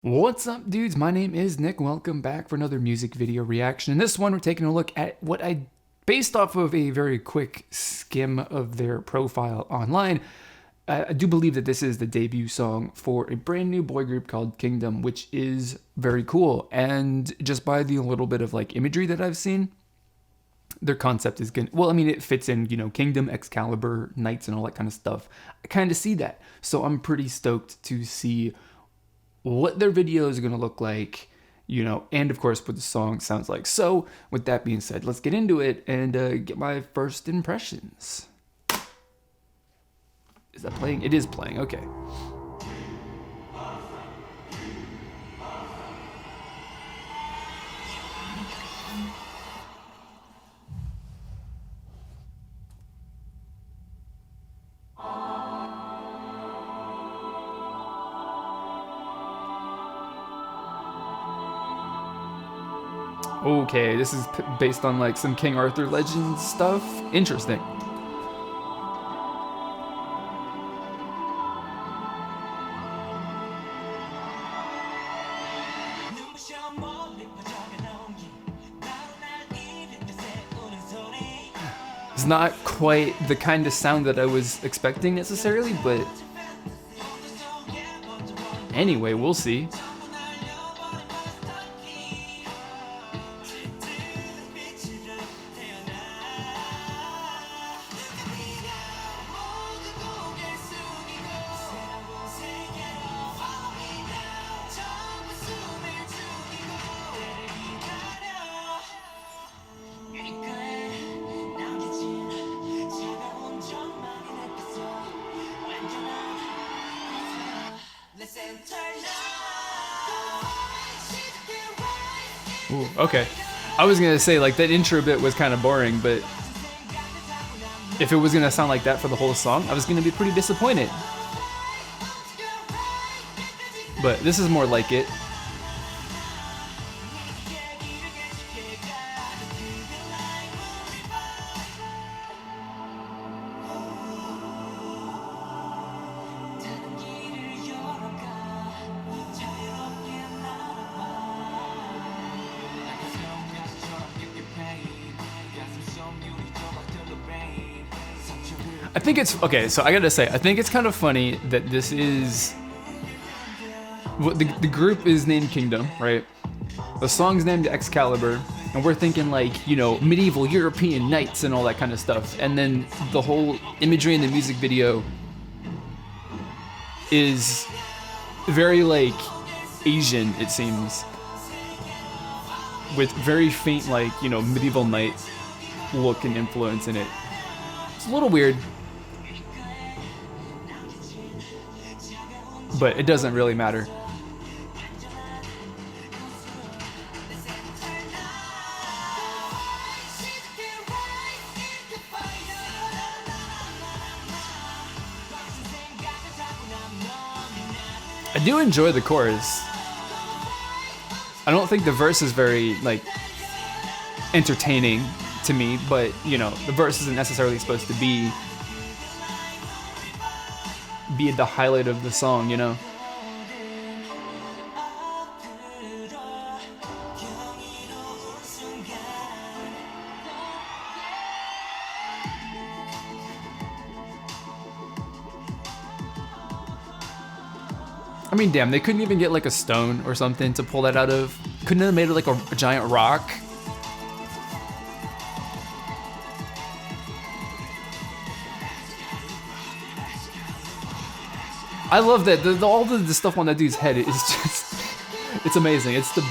What's up, dudes? My name is Nick. Welcome back for another music video reaction. In this one, we're taking a look at what based off of a very quick skim of their profile online, I do believe that this is the debut song for a brand new boy group called Kingdom, which is very cool. And just by the little bit of like imagery that I've seen, their concept is good. Well, I mean, it fits in, Kingdom, Excalibur, knights, and all that kind of stuff. I kind of see that. So I'm pretty stoked to see what their video is going to look like, and of course what the song sounds like. So with that being said, let's get into it and get my first impressions. Is that playing? It is playing. Okay. Okay, this is based on like some King Arthur legend stuff. Interesting. It's not quite the kind of sound that I was expecting necessarily, but anyway, we'll see. Ooh, okay. I was gonna say like that intro bit was kind of boring, but if it was gonna sound like that for the whole song, I was gonna be pretty disappointed. But this is more like it. I think it's okay. So I gotta say, I think it's kind of funny that this is the group is named Kingdom, right? The song's named Excalibur, and we're thinking like medieval European knights and all that kind of stuff. And then the whole imagery in the music video is very like Asian, it seems, with very faint like medieval knight look and influence in it. It's a little weird, but it doesn't really matter. I do enjoy the chorus. I don't think the verse is very like entertaining to me, but the verse isn't necessarily supposed to be the highlight of the song, I mean, damn, they couldn't even get like a stone or something to pull that out of. Couldn't have made it like a giant rock. I love that all the stuff on that dude's head is just, it's amazing. It's the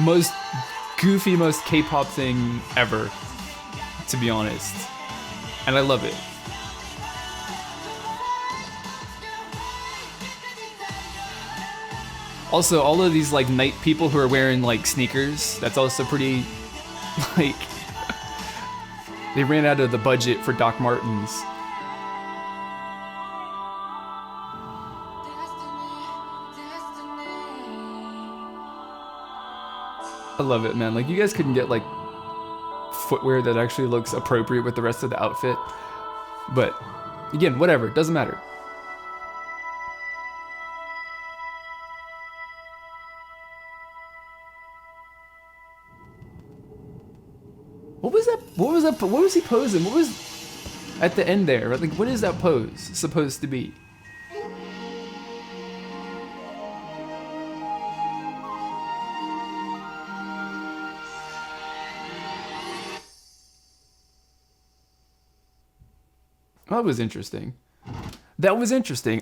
most goofy, most K-pop thing ever, to be honest. And I love it. Also, all of these like knight people who are wearing like sneakers, that's also pretty, like, they ran out of the budget for Doc Martens. I love it, man. Like, you guys couldn't get like footwear that actually looks appropriate with the rest of the outfit. But again, whatever, doesn't matter. What was that? What was that? What was he posing? What was at the end there? Like, what is that pose supposed to be? That was interesting. That was interesting.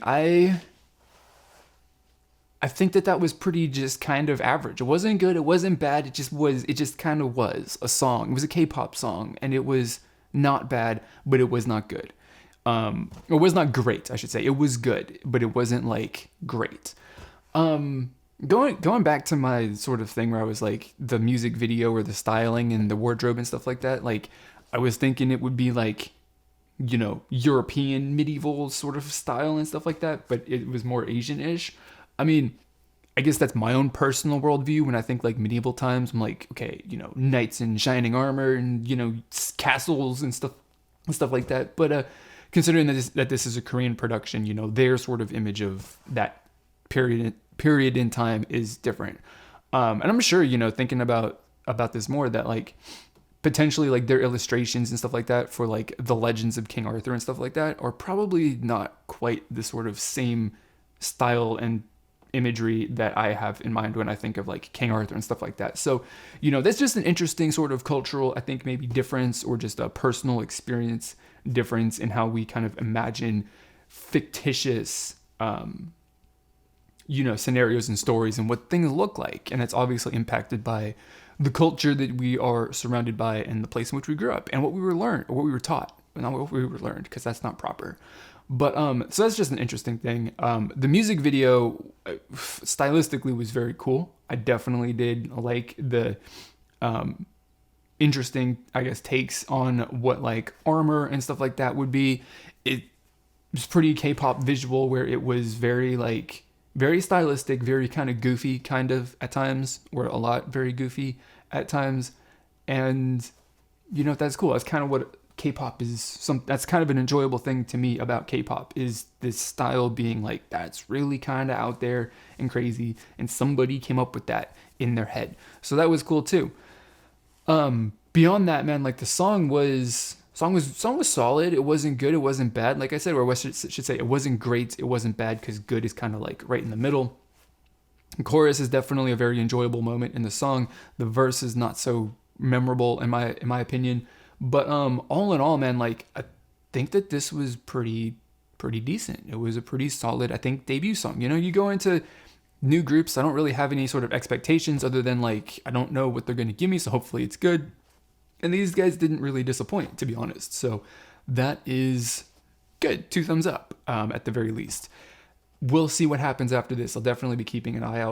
I think that was pretty just kind of average. It wasn't good. It wasn't bad. It just was. It just kind of was a song. It was a K-pop song, and it was not bad, but it was not good. It was not great, I should say. It was good, but it wasn't like great. Going back to my sort of thing where I was like the music video or the styling and the wardrobe and stuff like that. Like I was thinking it would be like, you know, European medieval sort of style and stuff like that, but it was more Asian-ish. I mean, I guess that's my own personal worldview. When I think like medieval times, I'm like, okay, you know, knights in shining armor and, you know, castles and stuff like that. But considering that this is a Korean production, you know, their sort of image of that period in time is different. And I'm sure, you know, thinking about this more, that like potentially like their illustrations and stuff like that for like the legends of King Arthur and stuff like that are probably not quite the sort of same style and imagery that I have in mind when I think of like King Arthur and stuff like that. So, you know, that's just an interesting sort of cultural, I think maybe difference, or just a personal experience difference in how we kind of imagine fictitious, you know, scenarios and stories and what things look like. And it's obviously impacted by the culture that we are surrounded by and the place in which we grew up and what we were learned or what we were taught, not what we were learned, because that's not proper. But so that's just an interesting thing. The music video stylistically was very cool. I definitely did like the interesting, I guess, takes on what like armor and stuff like that would be. It was pretty K-pop visual, where it was very like very stylistic, very kind of goofy kind of at times, or a lot very goofy at times. And you know, that's cool. That's kind of what K-pop is. That's kind of an enjoyable thing to me about K-pop, is this style being like, that's really kind of out there and crazy, and somebody came up with that in their head. So that was cool too. Beyond that, man, like the song was solid. It wasn't good, it wasn't bad. Like I said, or I should say, it wasn't great, it wasn't bad, because good is kind of like right in the middle. The chorus is definitely a very enjoyable moment in the song. The verse is not so memorable in my opinion. But all in all, man, like I think that this was pretty decent. It was a pretty solid, I think, debut song. You know, you go into new groups, I don't really have any sort of expectations other than like, I don't know what they're going to give me, so hopefully it's good. And these guys didn't really disappoint, to be honest. So that is good. 2 thumbs up, at the very least. We'll see what happens after this. I'll definitely be keeping an eye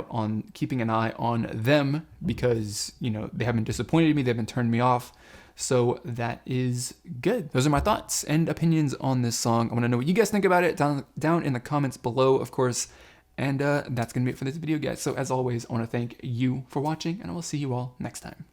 on them, because, you know, they haven't disappointed me. They haven't turned me off. So that is good. Those are my thoughts and opinions on this song. I want to know what you guys think about it down in the comments below, of course. And that's going to be it for this video, guys. So as always, I want to thank you for watching, and I will see you all next time.